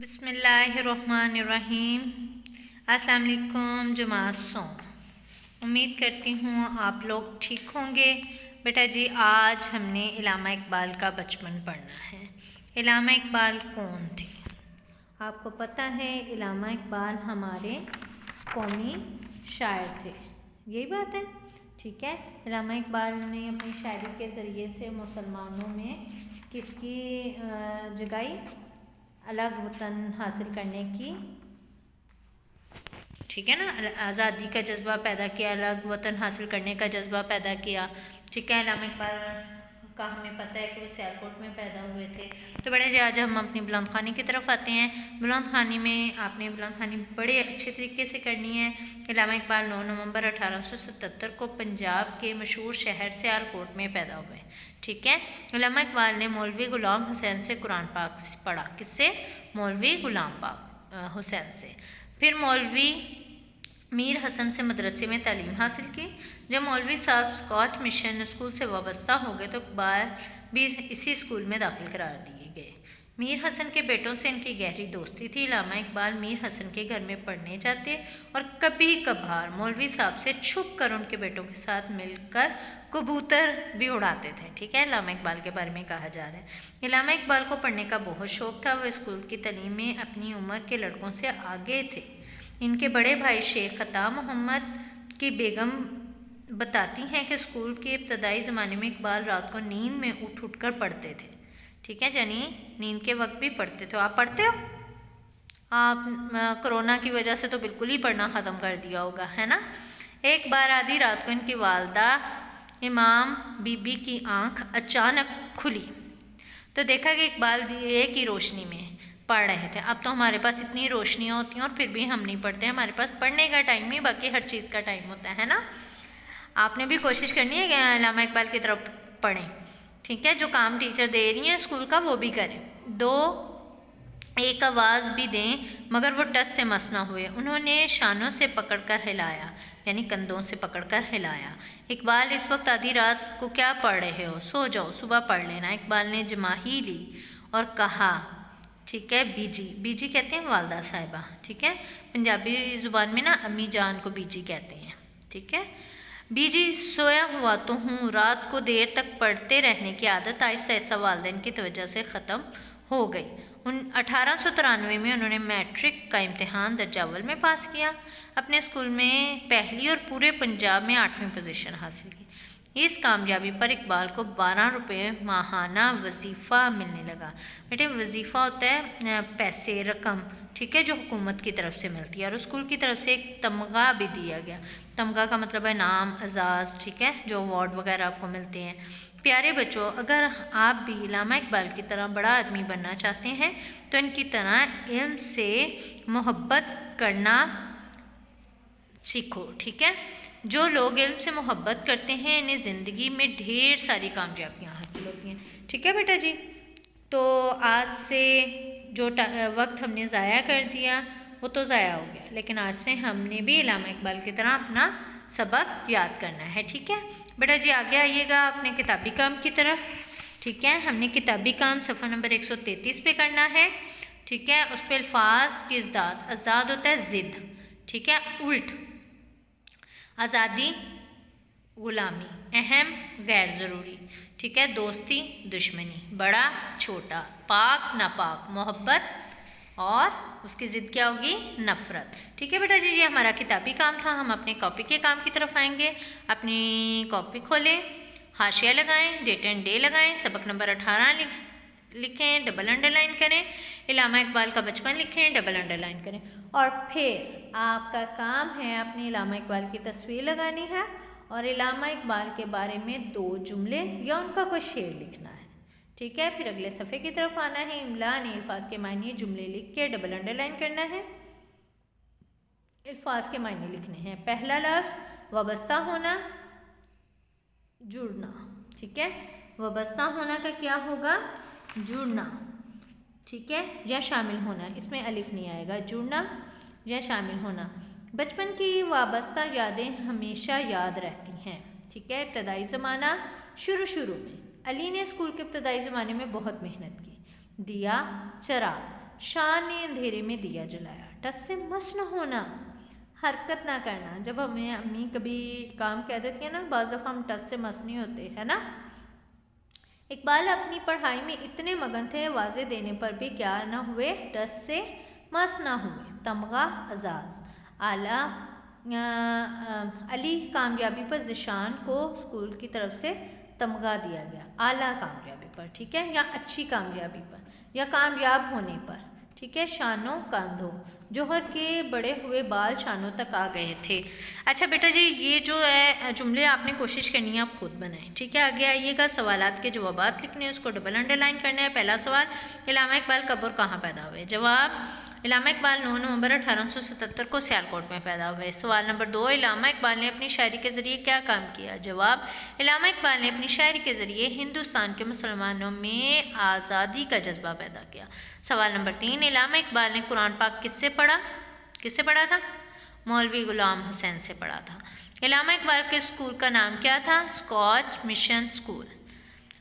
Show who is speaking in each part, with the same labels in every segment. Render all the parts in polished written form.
Speaker 1: بسم اللہ الرحمن الرحیم۔ السلام علیکم جماعتوں، امید کرتی ہوں آپ لوگ ٹھیک ہوں گے۔ بیٹا جی آج ہم نے علامہ اقبال کا بچپن پڑھنا ہے۔ علامہ اقبال کون تھے؟ آپ کو پتہ ہے علامہ اقبال ہمارے قومی شاعر تھے، یہی بات ہے، ٹھیک ہے۔ علامہ اقبال نے اپنی شاعری کے ذریعے سے مسلمانوں میں کس کی جگائی؟ الگ وطن حاصل کرنے کی، ٹھیک ہے نا، آزادی کا جذبہ پیدا کیا، الگ وطن حاصل کرنے کا جذبہ پیدا کیا، ٹھیک ہے۔ علامہ اقبال کا ہمیں پتہ ہے کہ وہ سیالکوٹ میں پیدا ہوئے تھے۔ تو بڑے جی آج ہم اپنی بلند خوانی کی طرف آتے ہیں۔ بلند خوانی میں آپ نے بلند خوانی بڑے اچھے طریقے سے کرنی ہے۔ علامہ اقبال 9 نومبر 1877 کو پنجاب کے مشہور شہر سیالکوٹ میں پیدا ہوئے، ٹھیک ہے۔ علامہ اقبال نے مولوی غلام حسین سے قرآن پاک پڑھا، کس سے؟ مولوی غلام پاک حسین سے۔ پھر مولوی میر حسن سے مدرسے میں تعلیم حاصل کی۔ جب مولوی صاحب اسکاٹ مشن اسکول سے وابستہ ہو گئے تو اقبال بھی اسی اسکول میں داخل قرار دیے گئے۔ میر حسن کے بیٹوں سے ان کی گہری دوستی تھی۔ علامہ اقبال میر حسن کے گھر میں پڑھنے جاتے اور کبھی کبھار مولوی صاحب سے چھپ کر ان کے بیٹوں کے ساتھ مل کر کبوتر بھی اڑاتے تھے، ٹھیک ہے۔ علامہ اقبال کے بارے میں کہا جا رہا ہے علامہ اقبال کو پڑھنے کا بہت شوق تھا۔ وہ اسکول کی تعلیم میں اپنی عمر کے لڑکوں سے آگے تھے۔ ان کے بڑے بھائی شیخ عطا محمد کی بیگم بتاتی ہیں کہ اسکول کے ابتدائی زمانے میں اقبال رات کو نیند میں اٹھ کر پڑھتے تھے، ٹھیک ہے، یعنی نیند کے وقت بھی پڑھتے تھے۔ آپ پڑھتے ہو؟ آپ کرونا کی وجہ سے تو بالکل ہی پڑھنا ختم کر دیا ہوگا، ہے نا۔ ایک بار آدھی رات کو ان کی والدہ امام بی بی کی آنکھ اچانک کھلی تو دیکھا کہ اقبال دیے کی روشنی میں پڑھ رہے تھے۔ اب تو ہمارے پاس اتنی روشنیاں ہوتی ہیں اور پھر بھی ہم نہیں پڑھتے، ہمارے پاس پڑھنے کا ٹائم نہیں، باقی ہر چیز کا ٹائم ہوتا ہے نا۔ آپ نے بھی کوشش کرنی ہے کہ علامہ اقبال کی طرف پڑھیں، ٹھیک ہے۔ جو کام ٹیچر دے رہی ہیں اسکول کا وہ بھی کریں، ایک آواز بھی دیں مگر وہ ٹس سے مس نہ ہوئے۔ انہوں نے شانوں سے پکڑ کر ہلایا، یعنی کندھوں سے پکڑ کر ہلایا۔ اقبال اس وقت آدھی رات کو کیا پڑھ رہے ہو؟ سو جاؤ، صبح پڑھ لینا۔ اقبال نے جماہی لی اور کہا، ٹھیک ہے، بی جی کہتے ہیں والدہ صاحبہ، ٹھیک ہے۔ پنجابی زبان میں نا امی جان کو بی جی کہتے ہیں، ٹھیک ہے۔ بی جی سویا ہوا تو ہوں، رات کو دیر تک پڑھتے رہنے کی عادت آہستہ آہستہ والدین کی توجہ سے ختم ہو گئی۔ 1893 میں انہوں نے میٹرک کا امتحان درجہ اول میں پاس کیا، اپنے اسکول میں پہلی اور پورے پنجاب میں 8ویں پوزیشن حاصل کی۔ اس کامیابی پر اقبال کو 12 روپے ماہانہ وظیفہ ملنے لگا۔ بیٹے وظیفہ ہوتا ہے پیسے، رقم، ٹھیک ہے، جو حکومت کی طرف سے ملتی ہے، اور اسکول کی طرف سے ایک تمغہ بھی دیا گیا۔ تمغہ کا مطلب ہے نام، اعزاز، ٹھیک ہے، جو ایوارڈ وغیرہ آپ کو ملتے ہیں۔ پیارے بچوں، اگر آپ بھی علامہ اقبال کی طرح بڑا آدمی بننا چاہتے ہیں تو ان کی طرح علم سے محبت کرنا سیکھو، ٹھیک ہے۔ جو لوگ علم سے محبت کرتے ہیں انہیں زندگی میں ڈھیر ساری کامیابیاں حاصل ہوتی ہیں، ٹھیک ہے بیٹا جی۔ تو آج سے جو وقت ہم نے ضائع کر دیا وہ تو ضائع ہو گیا، لیکن آج سے ہم نے بھی علامہ اقبال کی طرح اپنا سبق یاد کرنا ہے، ٹھیک ہے بیٹا جی۔ آگے آئیے گا اپنے کتابی کام کی طرف، ٹھیک ہے۔ ہم نے کتابی کام صفحہ نمبر 133 پہ کرنا ہے، ٹھیک ہے۔ اس پہ الفاظ کی ازداد ہوتا ہے ضد، ٹھیک ہے، الٹ، آزادی، غلامی، اہم، غیر ضروری، ٹھیک ہے، دوستی، دشمنی، بڑا، چھوٹا، پاک، ناپاک، محبت، اور اس کی ضد کیا ہوگی؟ نفرت، ٹھیک ہے بیٹا جی۔ یہ ہمارا کتابی کام تھا۔ ہم اپنے کاپی کے کام کی طرف آئیں گے۔ اپنی کاپی کھولیں، حاشیہ لگائیں، ڈیٹ اینڈ ڈے لگائیں، سبق نمبر 18 لکھیں، ڈبل انڈر لائن کریں، علامہ اقبال کا بچپن لکھیں، ڈبل انڈر لائن کریں، اور پھر آپ کا کام ہے اپنی علامہ اقبال کی تصویر لگانی ہے اور علامہ اقبال کے بارے میں 2 جملے یا ان کا کوئی شعر لکھنا ہے، ٹھیک ہے۔ پھر اگلے صفحے کی طرف آنا ہے، املا نے الفاظ کے معنی جملے لکھ کے ڈبل انڈر لائن کرنا ہے، الفاظ کے معنی لکھنے ہیں۔ پہلا لفظ وابستہ ہونا، جڑنا، ٹھیک ہے۔ وابستہ ہونا کا کیا ہوگا؟ جڑنا، ٹھیک ہے، یا شامل ہونا، اس میں الف نہیں آئے گا، جڑنا یا شامل ہونا۔ بچپن کی وابستہ یادیں ہمیشہ یاد رہتی ہیں، ٹھیک ہے۔ ابتدائی زمانہ، شروع میں علی نے اسکول کے ابتدائی زمانے میں بہت محنت کی، دیا، چراغ، شان نے اندھیرے میں دیا جلایا. ٹس سے مس نہ ہونا، حرکت نہ کرنا. جب ہمیں امی کبھی کام کہہ دیتی ہیں نا، بعض دفعہ ہم ٹس سے مس نہیں ہوتے، ہے نا. اقبال اپنی پڑھائی میں اتنے مگن تھے، واضح دینے پر بھی کیا نہ ہوئے، ٹس سے مس نہ ہوئے. تمغہ اعزاز. علی کامیابی پر ذیشان کو اسکول کی طرف سے تمغہ دیا گیا. اعلیٰ کامیابی پر، ٹھیک ہے، یا اچھی کامیابی پر یا کامیاب ہونے پر، ٹھیک ہے. شانوں کاندھوں. جوہر کے بڑے ہوئے بال شانوں تک آ گئے تھے. اچھا بیٹا جی، یہ جو ہے جملے آپ نے کوشش کرنی ہے آپ خود بنائیں، ٹھیک ہے. آگے آئیے گا، سوالات کے جوابات لکھنے ہیں، اس کو ڈبل انڈر لائن کرنا ہے. پہلا سوال، علامہ اقبال کب اور کہاں پیدا ہوئے؟ جواب، علامہ اقبال 9 نومبر 1877 کو سیالکوٹ میں پیدا ہوئے. سوال نمبر 2، علامہ اقبال نے اپنی شاعری کے ذریعے کیا کام کیا؟ جواب، علامہ اقبال نے اپنی شاعری کے ذریعے ہندوستان کے مسلمانوں میں آزادی کا جذبہ پیدا کیا. سوال نمبر 3، علامہ اقبال نے قرآن پاک کس سے پڑھا تھا؟ مولوی غلام حسین سے پڑھا تھا. علامہ اقبال کے اسکول کا نام کیا تھا؟ Scotch mission school.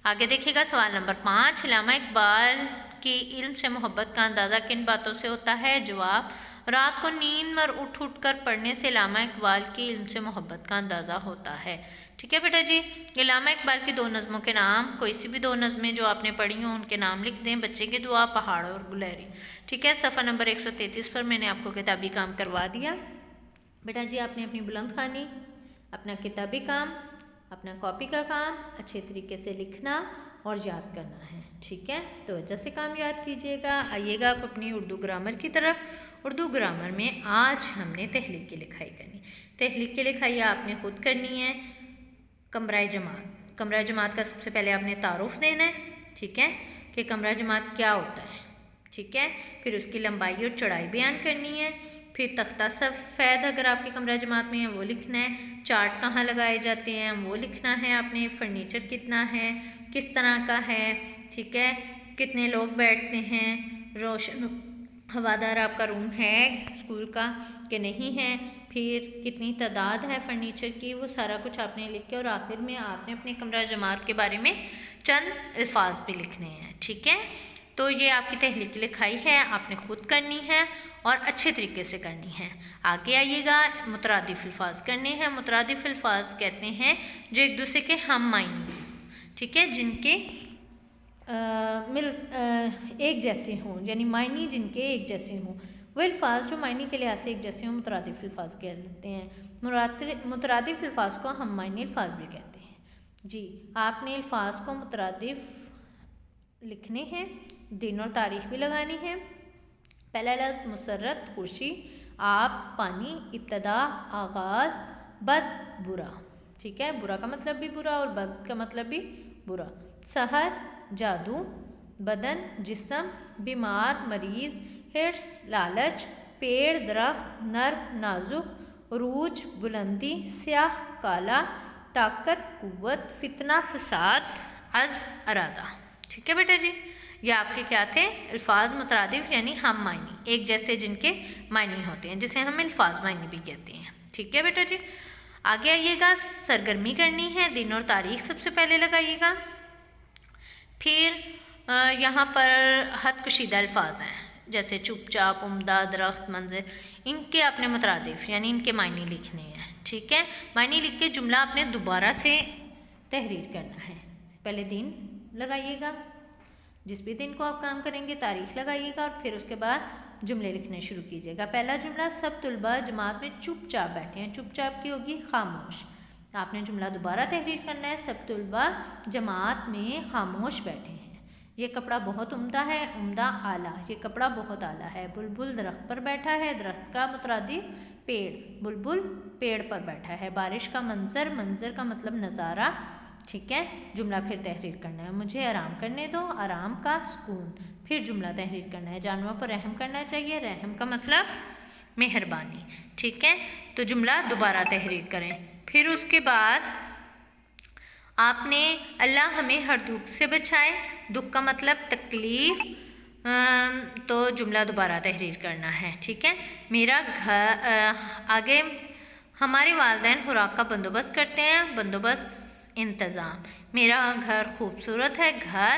Speaker 1: آگے دیکھیے گا، سوال نمبر 5، علامہ اقبال کی علم سے محبت کا اندازہ کن باتوں سے ہوتا ہے؟ جواب، رات کو نیند میں اٹھ کر پڑھنے سے علامہ اقبال کی علم سے محبت کا اندازہ ہوتا ہے. ٹھیک ہے بیٹا جی. علامہ اقبال کی 2 نظموں کے نام، کوئی سی بھی 2 نظمیں جو آپ نے پڑھی ہوں ان کے نام لکھ دیں. بچے کی دعا، پہاڑ اور گلہری. ٹھیک ہے، صفحہ نمبر 133 پر میں نے آپ کو کتابی کام کروا دیا. بیٹا جی آپ نے اپنی بلند خوانی، اپنا کتابی کام، اپنا کاپی کا کام اچھے طریقے سے لکھنا اور یاد کرنا ہے. ٹھیک ہے، توجہ سے کام یاد کیجیے گا. آئیے گا آپ اپنی اردو گرامر کی طرف. اردو گرامر میں آج ہم نے تحلیل کی لکھائی کرنی. تحلیل کی لکھائی آپ نے خود کرنی ہے. کمرہ جماعت، کمرہ جماعت کا سب سے پہلے آپ نے تعارف دینا ہے. ٹھیک ہے، کہ کمرہ جماعت کیا ہوتا ہے. ٹھیک ہے، پھر اس کی لمبائی اور چوڑائی بیان کرنی ہے. پھر تختہ سفید اگر آپ کی کمرہ جماعت میں ہے وہ لکھنا ہے. چارٹ کہاں لگائے جاتے ہیں وہ لکھنا ہے آپ نے. فرنیچر کتنا ہے، کس طرح کا ہے. ٹھیک ہے، کتنے لوگ بیٹھتے ہیں. روشن ہوادار آپ کا روم ہے اسکول کا کہ نہیں ہے. پھر کتنی تعداد ہے فرنیچر کی، وہ سارا کچھ آپ نے لکھ کے، اور آخر میں آپ نے اپنے کمرہ جماعت کے بارے میں چند الفاظ بھی لکھنے ہیں. ٹھیک ہے، تو یہ آپ کی تحلیل کی لکھائی ہے، آپ نے خود کرنی ہے اور اچھے طریقے سے کرنی ہے. آگے آئیے گا، مترادف الفاظ کرنے ہیں. مترادف الفاظ کہتے ہیں جو ایک دوسرے کے ہم معنی ہوں. ٹھیک ہے، جن کے ایک جیسے ہوں، یعنی معنی جن کے ایک جیسے ہوں. وہ الفاظ جو معنی کے لحاظ سے ایک جیسے ہوں مترادف الفاظ کہتے ہیں. مترادف الفاظ کو ہم معنی الفاظ بھی کہتے ہیں. جی آپ نے الفاظ کو مترادف لکھنے ہیں، دن اور تاریخ بھی لگانی ہے. پہلا لفظ مسرت، خوشی، آپ، پانی، ابتدا، آغاز، بد، برا. ٹھیک ہے، برا کا مطلب بھی برا اور بد کا مطلب بھی برا. سحر، جادو، بدن، جسم، بیمار، مریض، حرص، لالچ، پیڑ، درخت، نرم، نازک، عروج، بلندی، سیاہ، کالا، طاقت، قوت، فتنہ، فساد، عزم، ارادہ. ٹھیک ہے بیٹا جی، یہ آپ کے کیا تھے؟ الفاظ مترادف یعنی ہم معنی، ایک جیسے جن کے معنی ہوتے ہیں، جسے ہم الفاظ معنی بھی کہتے ہیں. ٹھیک ہے بیٹا جی. آگے آئیے گا، سرگرمی کرنی ہے. دن اور تاریخ سب سے پہلے لگائیے گا. پھر یہاں پر حد کشیدہ الفاظ ہیں جیسے چپ چاپ، عمدہ، درخت، منظر. ان کے اپنے مترادف یعنی ان کے معنی لکھنے ہیں. ٹھیک ہے، معنی لکھ کے جملہ آپ نے دوبارہ سے تحریر کرنا ہے. پہلے دن لگائیے گا، جس بھی دن کو آپ کام کریں گے تاریخ لگائیے گا، اور پھر اس کے بعد جملے لکھنے شروع کیجیے گا. پہلا جملہ، سب طلباء جماعت میں چپ چاپ بیٹھے ہیں. چپ چاپ کی ہوگی خاموش. آپ نے جملہ دوبارہ تحریر کرنا ہے. سب طلباء جماعت میں خاموش بیٹھے ہیں. یہ کپڑا بہت عمدہ ہے. عمدہ، اعلیٰ. یہ کپڑا بہت اعلیٰ ہے. بلبل درخت پر بیٹھا ہے. درخت کا مترادف پیڑ. بلبل پیڑ پر بیٹھا ہے. بارش کا منظر. منظر کا مطلب نظارہ. ٹھیک ہے، جملہ پھر تحریر کرنا ہے. مجھے آرام کرنے دو. آرام کا سکون. پھر جملہ تحریر کرنا ہے. جانوروں پر رحم کرنا چاہیے. رحم کا مطلب مہربانی. ٹھیک ہے، تو جملہ دوبارہ تحریر کریں. پھر اس کے بعد آپ نے اللہ ہمیں ہر دکھ سے بچائے. دکھ کا مطلب تکلیف، تو جملہ دوبارہ تحریر کرنا ہے. ٹھیک ہے، میرا گھر. آگے ہمارے والدین خوراک کا بندوبست کرتے ہیں. بندوبست، انتظام. میرا گھر خوبصورت ہے. گھر